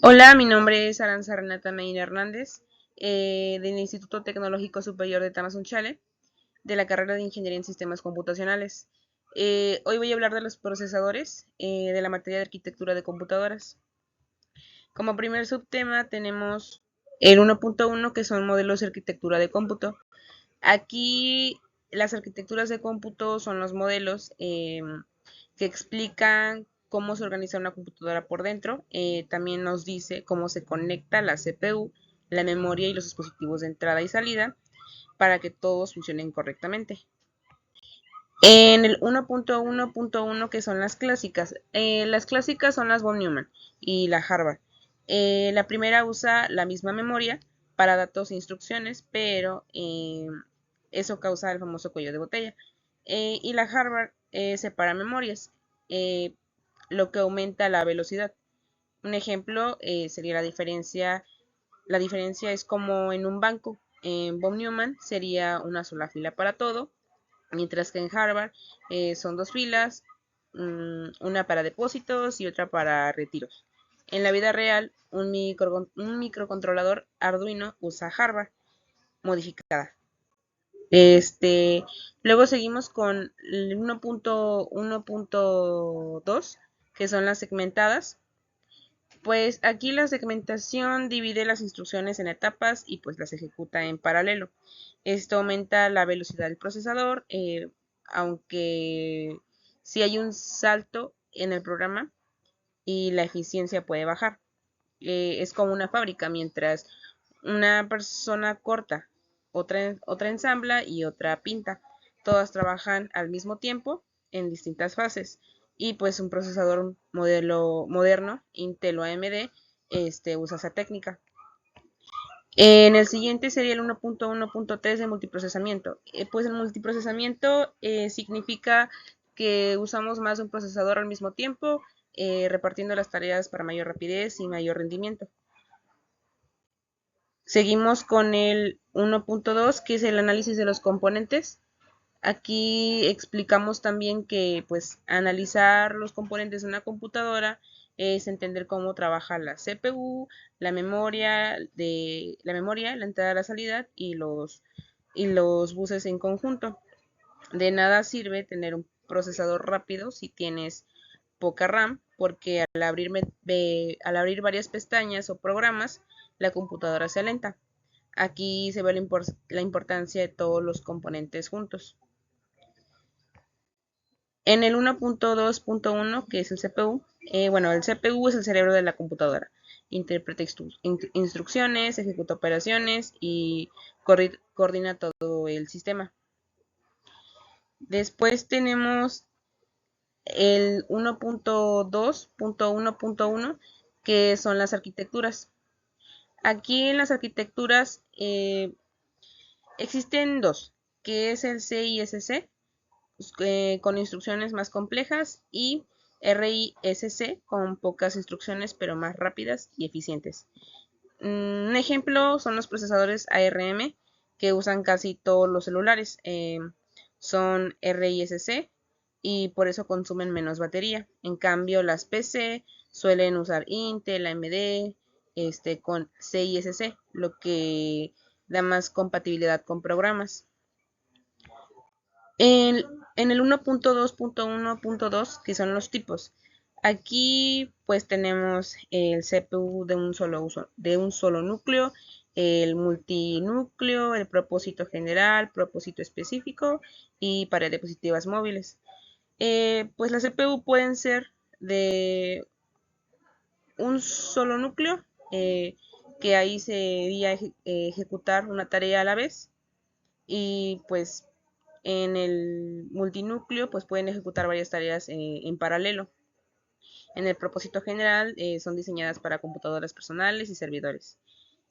Hola, mi nombre es Aranza Renata Medina Hernández, del Instituto Tecnológico Superior de Tamazunchale, de la carrera de Ingeniería en Sistemas Computacionales. Hoy voy a hablar de los procesadores de la materia de arquitectura de computadoras. Como primer subtema tenemos el 1.1, que son modelos de arquitectura de cómputo. Aquí las arquitecturas de cómputo son los modelos que explican cómo se organiza una computadora por dentro. También nos dice cómo se conecta la CPU, la memoria y los dispositivos de entrada y salida para que todos funcionen correctamente. En el 1.1.1, que son las clásicas son las von Neumann y la Harvard. La primera usa la misma memoria para datos e instrucciones, pero eso causa el famoso cuello de botella. Y la Harvard separa memorias, eh, lo que aumenta la velocidad. Un ejemplo sería la diferencia. La diferencia es como en un banco. En von Neumann sería una sola fila para todo, mientras que en Harvard son dos filas, una para depósitos y otra para retiros. En la vida real, un microcontrolador Arduino usa Harvard modificada. Luego seguimos con el 1.1.2, que son las segmentadas. Pues aquí la segmentación divide las instrucciones en etapas y pues las ejecuta en paralelo. Esto aumenta la velocidad del procesador, aunque si hay un salto en el programa y la eficiencia puede bajar. Es como una fábrica, mientras una persona corta, otra ensambla y otra pinta. Todas trabajan al mismo tiempo en distintas fases. Y pues un procesador modelo moderno, Intel o AMD, usa esa técnica. En el siguiente sería el 1.1.3 de multiprocesamiento. Pues el multiprocesamiento significa que usamos más de un procesador al mismo tiempo, repartiendo las tareas para mayor rapidez y mayor rendimiento. Seguimos con el 1.2, que es el análisis de los componentes. Aquí explicamos también que pues analizar los componentes de una computadora es entender cómo trabaja la CPU, la entrada, la salida y los buses en conjunto. De nada sirve tener un procesador rápido si tienes poca RAM, porque al abrir varias pestañas o programas, la computadora se alenta. Aquí se ve la importancia de todos los componentes juntos. En el 1.2.1, que es el CPU, bueno, el CPU es el cerebro de la computadora. Interpreta instrucciones, ejecuta operaciones y coordina todo el sistema. Después tenemos el 1.2.1.1, que son las arquitecturas. Aquí en las arquitecturas existen dos, que es el CISC, con instrucciones más complejas, y RISC con pocas instrucciones pero más rápidas y eficientes. Un ejemplo son los procesadores ARM que usan casi todos los celulares. Son RISC y por eso consumen menos batería. En cambio, las PC suelen usar Intel, AMD, con CISC, lo que da más compatibilidad con programas. En, en el 1.2.1.2, que son los tipos, aquí pues tenemos el CPU de un solo núcleo, el multinúcleo, el propósito general, propósito específico y para diapositivas móviles. Pues las CPU pueden ser de un solo núcleo, que ahí se debía ejecutar una tarea a la vez, y pues en el multinúcleo pues pueden ejecutar varias tareas en paralelo. En el propósito general son diseñadas para computadoras personales y servidores.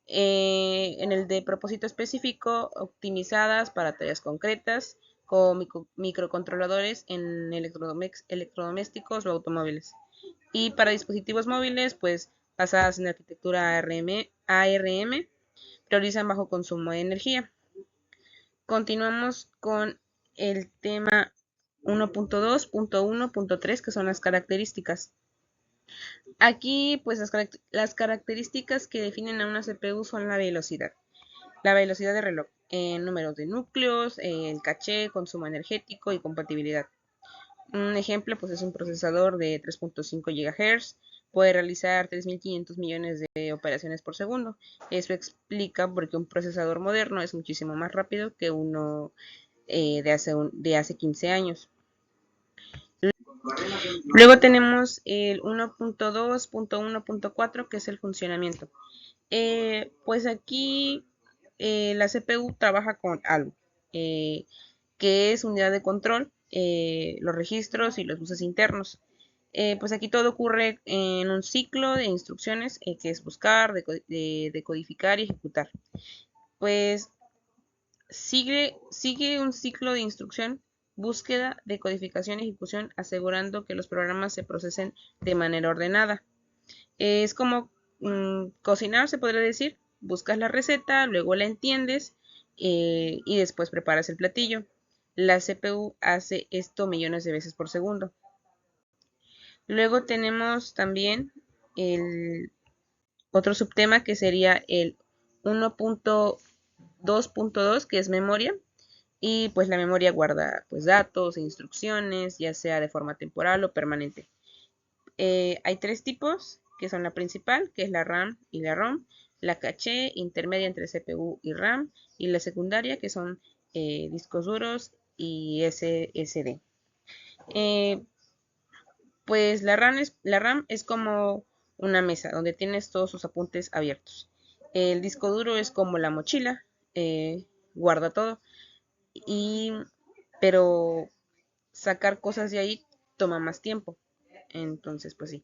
En el de propósito específico, optimizadas para tareas concretas con microcontroladores en electrodomésticos o automóviles. Y para dispositivos móviles, pues basadas en arquitectura ARM, priorizan bajo consumo de energía. Continuamos con el tema 1.2.1.3, que son las características. Aquí, pues las características que definen a una CPU son la velocidad de reloj, números de núcleos, el caché, consumo energético y compatibilidad. Un ejemplo, pues es un procesador de 3.5 GHz, puede realizar 3.500 millones de operaciones por segundo. Eso explica por qué un procesador moderno es muchísimo más rápido que uno de hace 15 años. Luego tenemos el 1.2.1.4, que es el funcionamiento. Pues aquí la CPU trabaja con algo, que es unidad de control, los registros y los buses internos. Pues aquí todo ocurre en un ciclo de instrucciones, que es buscar, decodificar y ejecutar. Pues sigue un ciclo de instrucción, búsqueda, decodificación y ejecución, asegurando que los programas se procesen de manera ordenada. Es como cocinar, se podría decir. Buscas la receta, luego la entiendes, y después preparas el platillo. La CPU hace esto millones de veces por segundo. Luego tenemos también el otro subtema, que sería el 1.2.2, que es memoria. Y pues la memoria guarda pues datos e instrucciones, ya sea de forma temporal o permanente. Hay tres tipos, que son la principal, que es la RAM y la ROM, la caché intermedia entre CPU y RAM, y la secundaria, que son discos duros y SSD. Eh, pues la RAM es como una mesa donde tienes todos sus apuntes abiertos. El disco duro es como la mochila, guarda todo, y, pero sacar cosas de ahí toma más tiempo. Entonces, pues sí.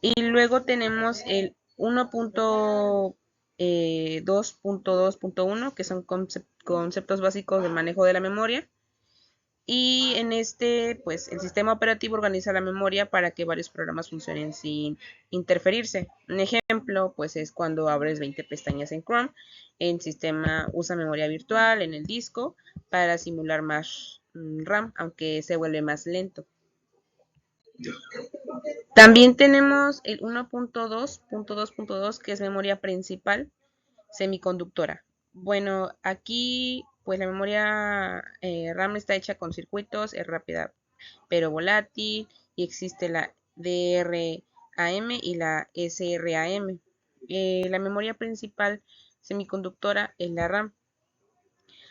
Y luego tenemos el 1.2.2.1, que son conceptos básicos del manejo de la memoria. Y en este, pues el sistema operativo organiza la memoria para que varios programas funcionen sin interferirse. Un ejemplo, pues es cuando abres 20 pestañas en Chrome. El sistema usa memoria virtual en el disco para simular más RAM, aunque se vuelve más lento. También tenemos el 1.2.2.2, que es memoria principal semiconductora. Bueno, aquí pues la memoria RAM está hecha con circuitos, es rápida pero volátil, y existe la DRAM y la SRAM. La memoria principal semiconductora es la RAM,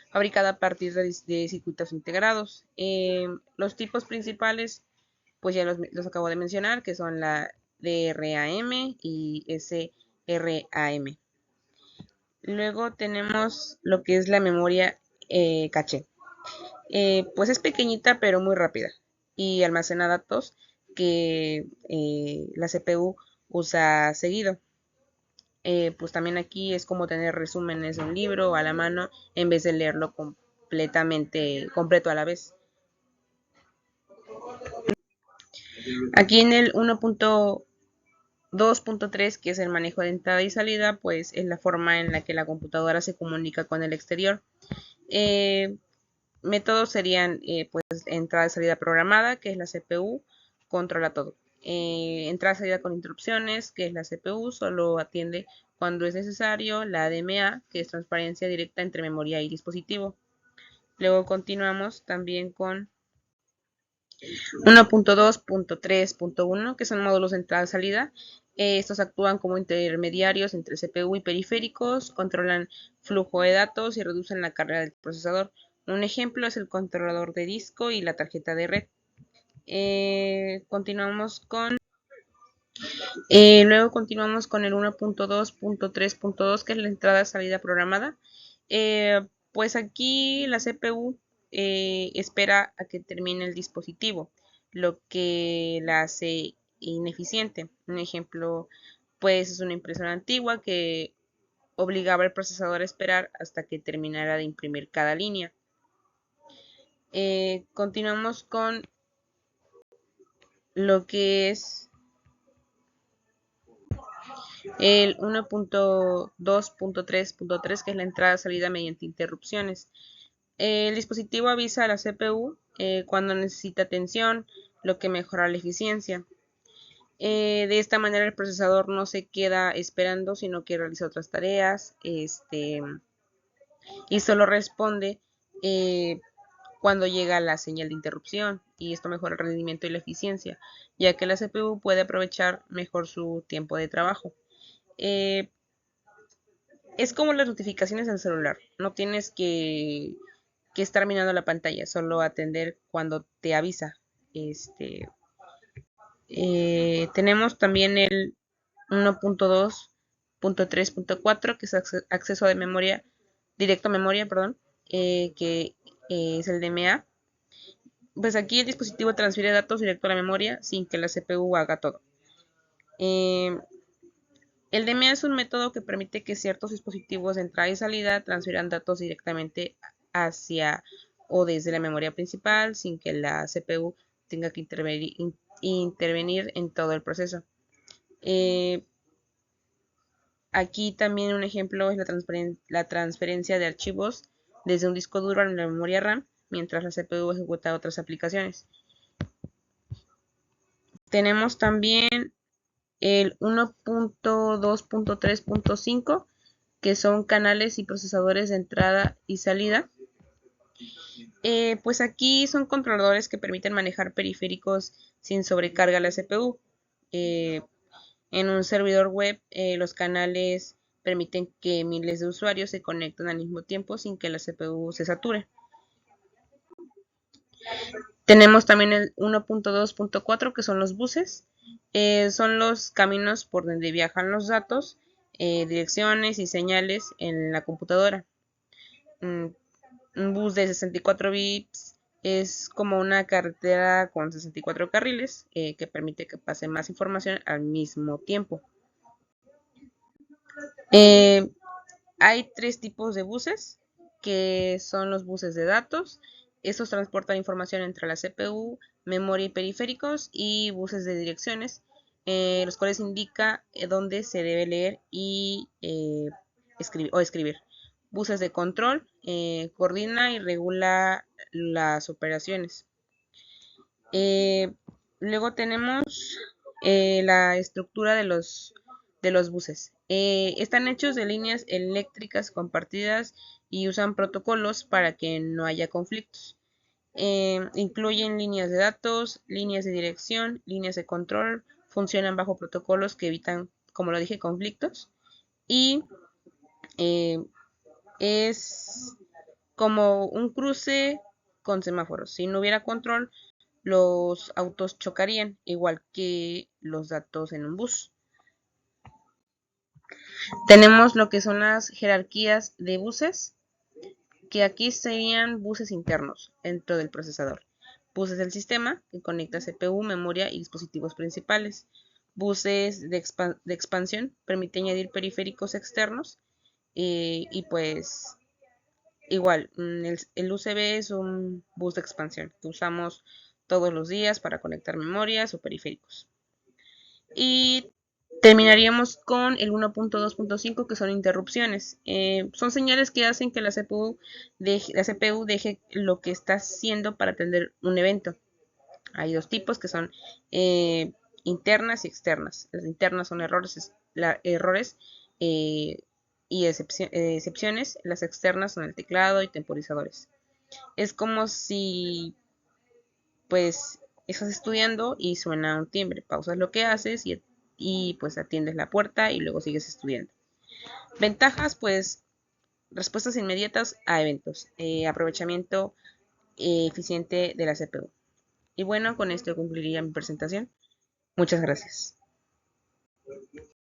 fabricada a partir de circuitos integrados. Los tipos principales, pues ya los acabo de mencionar, que son la DRAM y SRAM. Luego tenemos lo que es la memoria caché. Pues es pequeñita pero muy rápida y almacena datos que la CPU usa seguido. Pues también aquí es como tener resúmenes de un libro a la mano en vez de leerlo completo a la vez. Aquí en el 1.2.3, que es el manejo de entrada y salida, pues es la forma en la que la computadora se comunica con el exterior. Métodos serían pues entrada y salida programada, que es la CPU, controla todo. Entrada y salida con interrupciones, que es la CPU, solo atiende cuando es necesario. La ADMA, que es transparencia directa entre memoria y dispositivo. Luego continuamos también con 1.2.3.1, que son módulos de entrada y salida. Estos actúan como intermediarios entre CPU y periféricos, controlan flujo de datos y reducen la carga del procesador. Un ejemplo es el controlador de disco y la tarjeta de red. Luego continuamos con el 1.2.3.2, que es la entrada y salida programada. Pues aquí la CPU espera a que termine el dispositivo, lo que la hace ineficiente. Un ejemplo, pues es una impresora antigua que obligaba al procesador a esperar hasta que terminara de imprimir cada línea. Continuamos con lo que es el 1.2.3.3, que es la entrada-salida mediante interrupciones. El dispositivo avisa a la CPU cuando necesita atención, lo que mejora la eficiencia. De esta manera el procesador no se queda esperando, sino que realiza otras tareas, y solo responde eh, cuando llega la señal de interrupción, y esto mejora el rendimiento y la eficiencia, ya que la CPU puede aprovechar mejor su tiempo de trabajo. Eh, es como las notificaciones del celular, no tienes que estar mirando la pantalla, solo atender cuando te avisa. Tenemos también el 1.2.3.4, que es acceso de memoria, directo a memoria, perdón, que es el DMA. Pues aquí el dispositivo transfiere datos directo a la memoria sin que la CPU haga todo. Eh, el DMA es un método que permite que ciertos dispositivos de entrada y salida transfieran datos directamente hacia o desde la memoria principal sin que la CPU tenga que intervenir en todo el proceso. Aquí también un ejemplo es la transferencia de archivos desde un disco duro a la memoria RAM mientras la CPU ejecuta otras aplicaciones. Tenemos también el 1.2.3.5, que son canales y procesadores de entrada y salida. Pues aquí son controladores que permiten manejar periféricos sin sobrecarga a la CPU. Eh, en un servidor web, los canales permiten que miles de usuarios se conecten al mismo tiempo sin que la CPU se sature. Tenemos también el 1.2.4, que son los buses. Son los caminos por donde viajan los datos, direcciones y señales en la computadora. Un bus de 64 bits es como una carretera con 64 carriles, que permite que pase más información al mismo tiempo. Eh, Hay tres tipos de buses, que son los buses de datos. Estos transportan información entre la CPU, memoria y periféricos, y buses de direcciones, los cuales indica dónde se debe leer y escribir. Buses de control, coordina y regula las operaciones. Eh, Luego tenemos la estructura de los buses. Están hechos de líneas eléctricas compartidas y usan protocolos para que no haya conflictos. Incluyen líneas de datos, líneas de dirección, líneas de control, funcionan bajo protocolos que evitan, como lo dije, conflictos, y eh, es como un cruce con semáforos. Si no hubiera control, los autos chocarían, igual que los datos en un bus. Tenemos lo que son las jerarquías de buses, que aquí serían buses internos dentro del procesador. Buses del sistema, que conecta CPU, memoria y dispositivos principales. Buses de expansión, permite añadir periféricos externos, y pues igual, el USB es un bus de expansión que usamos todos los días para conectar memorias o periféricos. Y terminaríamos con el 1.2.5, que son interrupciones. Son señales que hacen que la CPU deje lo que está haciendo para atender un evento. Hay dos tipos, que son internas y externas. Las internas son errores eh, y excepciones. Las externas son el teclado y temporizadores. Es como si pues estás estudiando y suena un timbre, pausas lo que haces y pues atiendes la puerta y luego sigues estudiando. Ventajas, pues respuestas inmediatas a eventos, aprovechamiento eficiente de la CPU. Y bueno, con esto concluiría mi presentación. Muchas gracias.